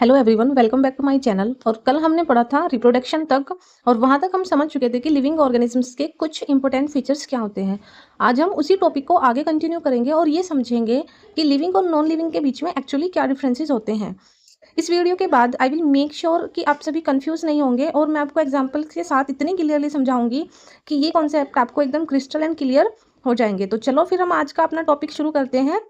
Hello everyone, welcome back to my channel. और कल हमने पढ़ा था रिप्रोडक्शन तक और वहां तक हम समझ चुके थे कि लिविंग ऑर्गेनिजम्स के कुछ इंपॉर्टेंट फीचर्स क्या होते हैं। आज हम उसी टॉपिक को आगे कंटिन्यू करेंगे और ये समझेंगे कि लिविंग और नॉन लिविंग के बीच में एक्चुअली क्या डिफरेंसेस होते हैं। इस वीडियो के बाद आई विल मेक श्योर कि आप सभी कंफ्यूज नहीं होंगे और मैं आपको एग्जाम्पल के साथ इतनी क्लियरली समझाऊंगी कि ये कॉन्सेप्ट आपको एकदम क्रिस्टल एंड क्लियर हो जाएंगे। तो चलो फिर हम आज का अपना टॉपिक शुरू करते हैं।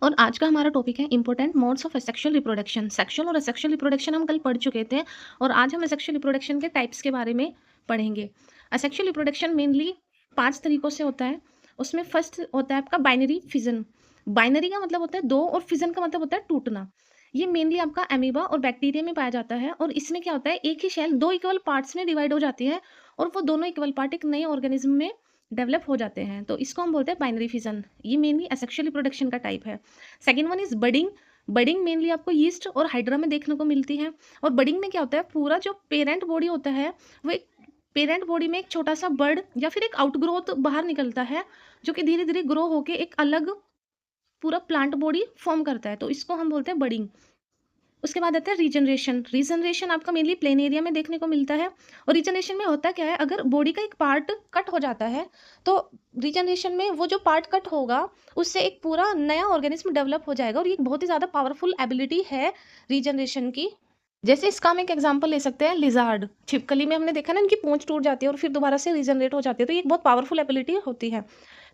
और आज का हमारा टॉपिक है important modes of sexual reproduction. Sexual और असेक्सुअल रिप्रोडक्शन हम कल पढ़ चुके थे और आज हम सेक्सुअल रिप्रोडक्शन के टाइप्स के बारे में पढ़ेंगे। असेक्सुअल रिप्रोडक्शन मेनली 5 तरीकों से होता है। उसमें फर्स्ट होता है आपका बाइनरी फिजन। बाइनरी का मतलब होता है दो और फिजन का मतलब होता है टूटना। ये मेनली आपका अमीबा और बैक्टीरिया में पाया जाता है और इसमें क्या होता है, एक ही सेल दो इक्वल पार्ट्स में डिवाइड हो जाती है और वो दोनों इक्वल पार्ट एक नए ऑर्गेनिज्म में डेवलप हो जाते हैं। तो इसको हम बोलते हैं बाइनरी फिजन। ये मेनली असेक्सुअल रिप्रोडक्शन का टाइप है। Second one is budding. Budding mainly आपको यीस्ट और हाइड्रा में देखने को मिलती है। और बडिंग में क्या होता है, पूरा जो पेरेंट बॉडी होता है वो एक पेरेंट बॉडी में एक छोटा सा बर्ड या फिर एक आउटग्रोथ बाहर निकलता है जो कि धीरे धीरे ग्रो होके एक अलग पूरा प्लांट बॉडी फॉर्म करता है। तो इसको हम बोलते हैं बडिंग। उसके बाद आता है रीजनरेशन। रीजनरेशन आपका मेनली प्लेन एरिया में देखने को मिलता है। और रीजनरेशन में होता क्या है, अगर बॉडी का एक पार्ट कट हो जाता है तो रीजनरेशन में वो जो पार्ट कट होगा उससे एक पूरा नया ऑर्गेनिज्म डेवलप हो जाएगा और ये बहुत ही ज़्यादा पावरफुल एबिलिटी है रीजनरेशन की। जैसे इसका हम एक एग्जांपल ले सकते हैं, लिजार्ड। छिपकली में हमने देखा ना, इनकी पूंछ टूट जाती है और फिर दोबारा से रीजनरेट हो जाती है, तो ये एक बहुत पावरफुल एबिलिटी होती है।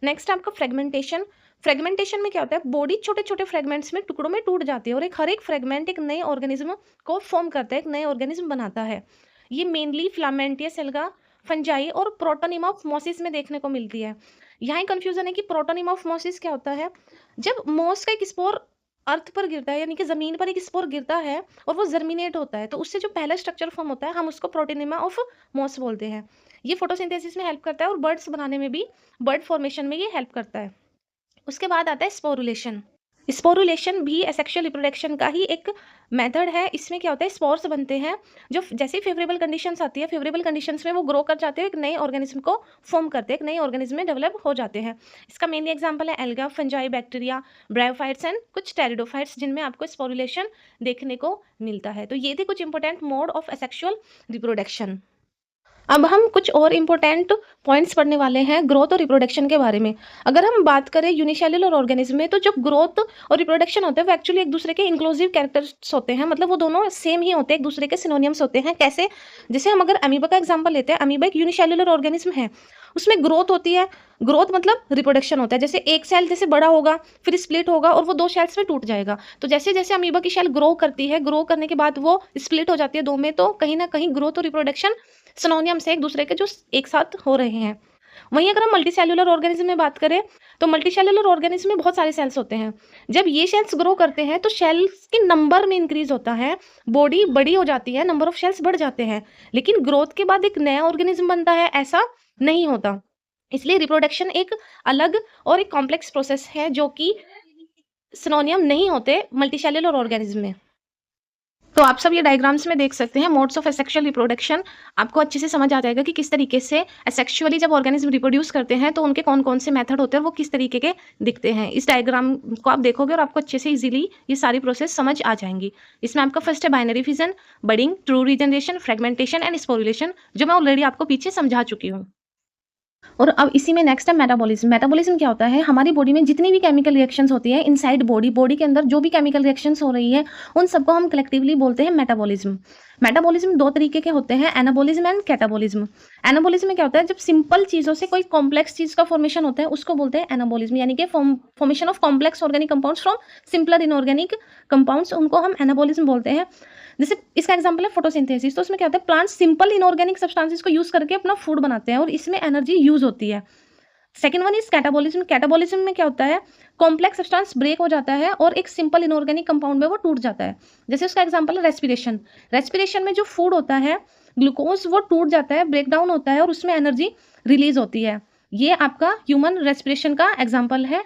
नेक्स्ट आपका फ्रेगमेंटेशन। फ्रेगमेंटेशन में क्या होता है, बॉडी छोटे छोटे फ्रेगमेंट्स में टुकड़ों में टूट जाती है और एक हर एक फ्रेगमेंट एक नए ऑर्गेनिज्म को फॉर्म करता है, एक नए ऑर्गेनिज्म बनाता है। ये मेनली फिलामेंटियस एल्गा, फंजाई और प्रोटोनिमॉफमोसिस में देखने को मिलती है। यहाँ कंफ्यूजन है कि प्रोटोनिमॉफमोसिस क्या होता है। जब मोस का एक स्पोर अर्थ पर गिरता है, यानी कि जमीन पर एक स्पोर गिरता है और वो जर्मिनेट होता है, तो उससे जो पहला स्ट्रक्चर फॉर्म होता है हम उसको प्रोटोनिमा ऑफ मॉस बोलते हैं। ये फोटोसिंथेसिस में हेल्प करता है और बर्ड्स बनाने में भी, बर्ड फॉर्मेशन में ये हेल्प करता है। उसके बाद आता है स्पोरुलेशन। स्पोरुलेशन भी एसेक्सुअल रिप्रोडक्शन का ही एक मेथड है। इसमें क्या होता है, स्पोर्स बनते हैं जो जैसे फेवरेबल कंडीशंस आती है, फेवरेबल कंडीशंस में वो ग्रो कर जाते हैं, एक नए ऑर्गेनिज्म को फॉर्म करते हैं, एक नए ऑर्गेनिज्म में डेवलप हो जाते हैं। इसका मेनली एग्जांपल है alga, fungi, bacteria, bryophytes and कुछ टेरिडोफाइट्स, जिनमें आपको स्पोरुलेशन देखने को मिलता है। तो ये थे कुछ important mode of asexual reproduction. अब हम कुछ और इम्पोर्टेंट पॉइंट्स पढ़ने वाले हैं ग्रोथ और रिप्रोडक्शन के बारे में। अगर हम बात करें यूनिसेल्युलर ऑर्गेनिज्म में, तो जो ग्रोथ और रिप्रोडक्शन होते हैं वो एक्चुअली एक दूसरे के इंक्लूसिव कैरेक्टर्स होते हैं, मतलब वो दोनों सेम ही होते हैं, एक दूसरे के सिनोनियम्स होते हैं। कैसे, जैसे हम अगर अमीबा का एग्जांपल लेते हैं, अमीबा एक यूनिसेल्युलर ऑर्गेनिज्म है, उसमें ग्रोथ होती है। ग्रोथ मतलब रिप्रोडक्शन होता है। जैसे एक सेल जैसे बड़ा होगा फिर स्प्लिट होगा और वो दो सेल्स में टूट जाएगा। तो जैसे जैसे अमीबा की सेल ग्रो करती है, ग्रो करने के बाद वो स्प्लिट हो जाती है दो में, तो कहीं ना कहीं ग्रोथ और रिप्रोडक्शन सिनोनियम से एक दूसरे के जो एक साथ हो रहे हैं। वहीं अगर हम मल्टी सेल्युलर ऑर्गेनिज्म में बात करें, तो मल्टी सेल्युलर ऑर्गेनिज्म में बहुत सारे सेल्स होते हैं। जब ये सेल्स ग्रो करते हैं तो सेल्स के नंबर में इंक्रीज होता है, बॉडी बड़ी हो जाती है, नंबर ऑफ सेल्स बढ़ जाते हैं। लेकिन ग्रोथ के बाद एक नया ऑर्गेनिज्म बनता है, ऐसा नहीं होता। इसलिए रिप्रोडक्शन एक अलग और एक कॉम्प्लेक्स प्रोसेस है जो कि सिनोनियम नहीं होते मल्टीसेल्युलर ऑर्गेनिज्म में। तो आप सब ये डायग्राम्स में देख सकते हैं मोड्स ऑफ एसेक्सुअल रिप्रोडक्शन। आपको अच्छे से समझ आ जाएगा कि किस तरीके से एसेक्सुअली जब ऑर्गेनिज्म रिप्रोड्यूस करते हैं तो उनके कौन कौन से मेथड होते हैं, वो किस तरीके के दिखते हैं। इस डायग्राम को आप देखोगे और आपको अच्छे से इजीली ये सारी प्रोसेस समझ आ जाएंगी। इसमें आपका फर्स्ट है binary fission, budding, true regeneration, fragmentation and sporulation, जो मैं ऑलरेडी आपको पीछे समझा चुकी हूँ। और अब इसी में नेक्स्ट है मेटाबॉलिज्म। मेटाबॉलिज्म क्या होता है, हमारी बॉडी में जितनी भी केमिकल रिएक्शंस होती हैं इनसाइड बॉडी, बॉडी के अंदर जो भी केमिकल रिएक्शंस हो रही है उन सबको हम कलेक्टिवली बोलते हैं मेटाबॉलिज्म। मेटाबॉलिज्म दो तरीके के होते हैं, एनाबॉलिज्म एंड कैटाबॉलिज्म। एनाबॉलिज्म में क्या होता है, जब सिंपल चीजों से कोई कॉम्प्लेक्स चीज का फॉर्मेशन होता है उसको बोलते हैं एनाबॉलिज्म, यानी कि formation of complex organic compounds from simpler inorganic compounds, उनको हम एनाबॉलिज्म बोलते हैं। जैसे इसका एग्जांपल है फोटोसिंथेसिस। तो उसमें क्या होता है, प्लांट्स सिंपल इनऑर्गेनिक सब्सटेंसेस को यूज करके अपना फूड बनाते हैं और इसमें एनर्जी यूज होती है। Second one is catabolism. Catabolism में क्या होता है, कॉम्प्लेक्स सब्सटेंस ब्रेक हो जाता है और एक सिंपल इनऑर्गेनिक कंपाउंड में वो टूट जाता है। जैसे उसका एग्जांपल है रेस्पिरेशन। रेस्पिरेशन में जो फूड होता है, ग्लूकोज, वो टूट जाता है, ब्रेक डाउन होता है और उसमें एनर्जी रिलीज होती है। ये आपका ह्यूमन रेस्पिरेशन का एग्जांपल है।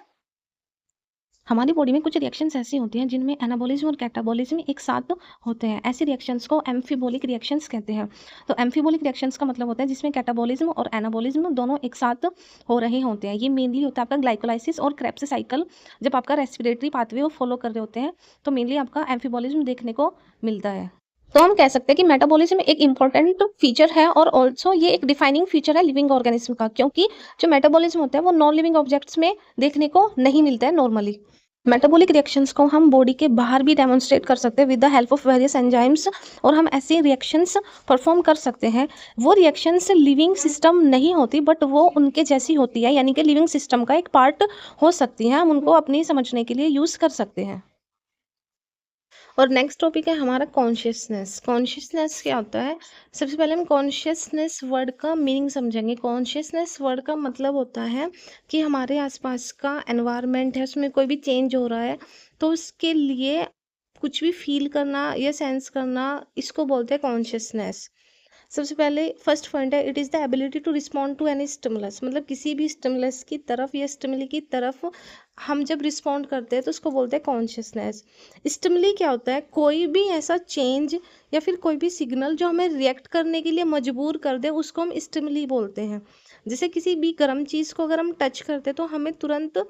हमारी बॉडी में कुछ रिएक्शंस ऐसी होती हैं जिनमें एनाबॉलिज्म और कैटाबॉलिज्म एक साथ होते हैं। ऐसे रिएक्शंस को एम्फीबोलिक रिएक्शंस कहते हैं। तो एम्फीबोलिक रिएक्शंस का मतलब होता है जिसमें कैटाबॉलिज्म और एनाबॉलिज्म दोनों एक साथ हो रहे होते हैं। ये मेनली होता है आपका ग्लाइकोलाइसिस और क्रेब्स साइकिल, जब आपका रेस्पिरेटरी पाथवे वो फॉलो कर रहे होते हैं तो मेनली आपका एम्फीबॉलिज्म देखने को मिलता है। तो हम कह सकते हैं कि मेटाबॉलिज्म एक इम्पॉर्टेंट फीचर है और ऑल्सो ये एक डिफाइनिंग फीचर है लिविंग ऑर्गेनिज्म का, क्योंकि जो मेटाबॉलिज्म होता है वो नॉन लिविंग ऑब्जेक्ट्स में देखने को नहीं मिलता है नॉर्मली। मेटाबॉलिक रिएक्शंस को हम बॉडी के बाहर भी डेमोन्स्ट्रेट कर सकते हैं with the help of various enzymes, और हम ऐसे रिएक्शंस परफॉर्म कर सकते हैं। वो रिएक्शंस लिविंग सिस्टम नहीं होती बट वो उनके जैसी होती है, यानी कि लिविंग सिस्टम का एक पार्ट हो सकती हैं। हम उनको अपनी समझने के लिए यूज़ कर सकते हैं। और नेक्स्ट टॉपिक है हमारा कॉन्शियसनेस। कॉन्शियसनेस क्या होता है? सबसे पहले हम कॉन्शियसनेस वर्ड का मीनिंग समझेंगे। कॉन्शियसनेस वर्ड का मतलब होता है कि हमारे आसपास का एनवायरनमेंट है, उसमें कोई भी चेंज हो रहा है तो उसके लिए कुछ भी फील करना या सेंस करना, इसको बोलते हैं कॉन्शियसनेस। सबसे पहले फर्स्ट पॉइंट है, it is the ability to respond to any stimulus. मतलब किसी भी स्टिमुलस की तरफ या स्टिमुली की तरफ हम जब रिस्पॉन्ड करते हैं तो उसको बोलते हैं कॉन्शियसनेस। स्टिमुली क्या होता है? कोई भी ऐसा चेंज या फिर कोई भी सिग्नल जो हमें रिएक्ट करने के लिए मजबूर कर दे उसको हम स्टिमुली बोलते हैं। जैसे किसी भी गर्म चीज़ को अगर हम टच करते हैं तो हमें तुरंत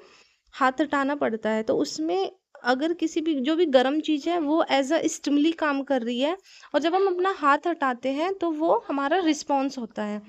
हाथ हटाना पड़ता है, तो उसमें अगर किसी भी जो भी गर्म चीज़ है वो एज अ स्टिमुली काम कर रही है, और जब हम अपना हाथ हटाते हैं तो वो हमारा रिस्पॉन्स होता है।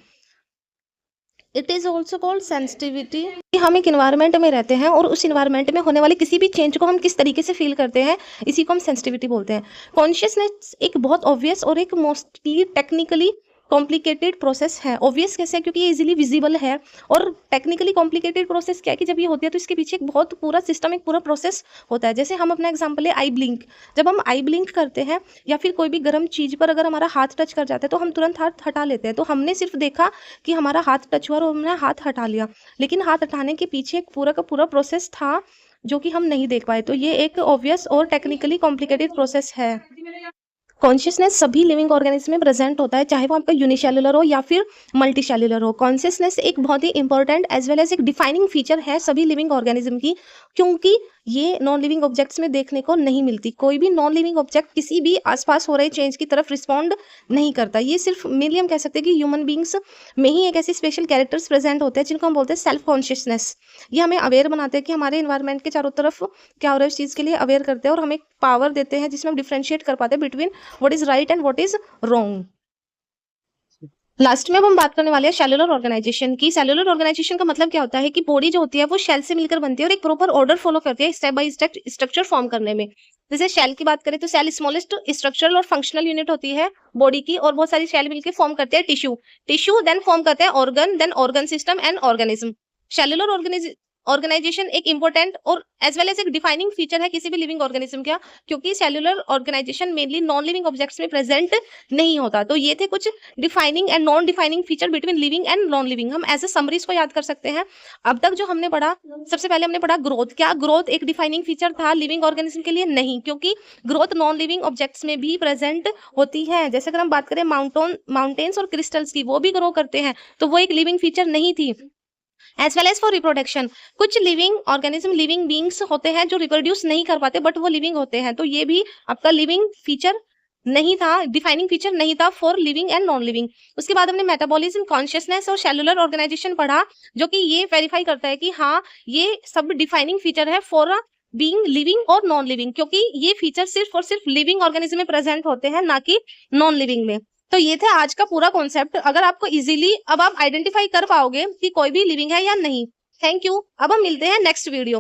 It is also called sensitivity. हम एक इन्वायरमेंट में रहते हैं और उस इन्वायरमेंट में होने वाले किसी भी चेंज को हम किस तरीके से फील करते हैं, इसी को हम सेंसिटिविटी बोलते हैं। कॉन्शियसनेस एक बहुत ऑब्वियस और एक मोस्टली टेक्निकली कॉम्प्लिकेटेड प्रोसेस है। ऑब्वियस कैसे है? क्योंकि ये इजीली विजिबल है। और टेक्निकली कॉम्प्लिकेटेड प्रोसेस क्या है कि जब ये होती है तो इसके पीछे एक बहुत पूरा सिस्टम, एक पूरा प्रोसेस होता है। जैसे हम अपना एग्जांपल है आई ब्लिंक। जब हम आई ब्लिंक करते हैं या फिर कोई भी गर्म चीज़ पर अगर हमारा हाथ टच कर जाता है तो हम तुरंत हाथ हटा लेते हैं। तो हमने सिर्फ देखा कि हमारा हाथ टच हुआ और हमने हाथ हटा लिया, लेकिन हाथ हटाने के पीछे एक पूरा का पूरा प्रोसेस था जो कि हम नहीं देख पाए। तो ये एक ऑब्वियस और टेक्निकली कॉम्प्लिकेटेड प्रोसेस है। कॉन्शियसनेस सभी लिविंग ऑर्गेनिज्म में प्रेजेंट होता है, चाहे वो आपका यूनिसेलुलर हो या फिर मल्टीसेलुलर हो। कॉन्शियसनेस एक बहुत ही इंपॉर्टेंट एज वेल एज एक डिफाइनिंग फीचर है सभी लिविंग ऑर्गेनिज्म की, क्योंकि ये नॉन लिविंग ऑब्जेक्ट्स में देखने को नहीं मिलती। कोई भी नॉन लिविंग ऑब्जेक्ट किसी भी आसपास हो रहे चेंज की तरफ रिस्पॉन्ड नहीं करता। ये सिर्फ मेनली हम कह सकते हैं कि ह्यूमन बींग्स में ही एक ऐसे स्पेशल कैरेक्टर्स प्रेजेंट होते हैं जिनको हम बोलते हैं सेल्फ कॉन्शियसनेस। ये हमें अवेयर बनाते हैं कि हमारे इन्वायरमेंट के चारों तरफ क्या हो रहा है, उस चीज़ के लिए अवेयर करते हैं और हमें पावर देते हैं जिसमें हम डिफ्रेंशिएट कर पाते हैं between what is right and what is wrong. Last में अब हम बात करने वाले हैं सेलुलर ऑर्गेनाइजेशन की। सेलुलर ऑर्गेनाइजेशन का मतलब क्या होता है कि बॉडी जो होती है वो शेल से मिलकर बनती है और एक प्रॉपर ऑर्डर फॉलो करती है step by step structure form करने में। जैसे शेल की बात करें तो सेल स्मॉलेस्ट स्ट्रक्चरल और फंक्शनल यूनिट होती है बॉडी की, और बहुत सारी सेल मिलकर फॉर्म करते हैं टिश्यू। टिश्यू देन फॉर्म करते हैं organ, then organ system and organism. Cellular organisation एक इंपॉर्टेंट और एज वेल एज एक डिफाइनिंग फीचर है किसी भी लिविंग ऑर्गेनिज्म का, क्योंकि cellular organisation mainly non living objects में प्रेजेंट नहीं होता। तो ये थे कुछ defining and non defining feature between living and non living. हम एज ए समरीज को याद कर सकते हैं। अब तक जो हमने पढ़ा, सबसे पहले हमने पढ़ा ग्रोथ। क्या ग्रोथ एक डिफाइनिंग फीचर था लिविंग ऑर्गेनिज्म के लिए? नहीं, क्योंकि ग्रोथ नॉन लिविंग ऑब्जेक्ट्स में भी प्रेजेंट होती है। जैसे अगर हम बात करें माउंटेन्स और क्रिस्टल्स की, वो भी ग्रो करते हैं, तो वो एक लिविंग फीचर नहीं थी। As well as for reproduction, कुछ लिविंग ऑर्गेनिज्म लिविंग बींग्स होते हैं जो रिप्रोड्यूस नहीं कर पाते बट वो लिविंग होते हैं, तो ये भी आपका लिविंग फीचर नहीं था, डिफाइनिंग फीचर नहीं था for living and non living. उसके बाद हमने मेटाबॉलिज्म, कॉन्शियसनेस और सेलुलर ऑर्गेनाइजेशन पढ़ा, जो कि ये वेरीफाई करता है कि हाँ ये सब डिफाइनिंग फीचर है फॉर बीइंग लिविंग और नॉन लिविंग, क्योंकि ये फीचर सिर्फ और सिर्फ लिविंग ऑर्गेनिज्म में प्रेजेंट होते हैं, ना कि नॉन लिविंग में। तो ये था आज का पूरा कॉन्सेप्ट। अगर आपको इजीली अब आप आइडेंटिफाई कर पाओगे कि कोई भी लिविंग है या नहीं। Thank you. अब हम मिलते हैं नेक्स्ट वीडियो।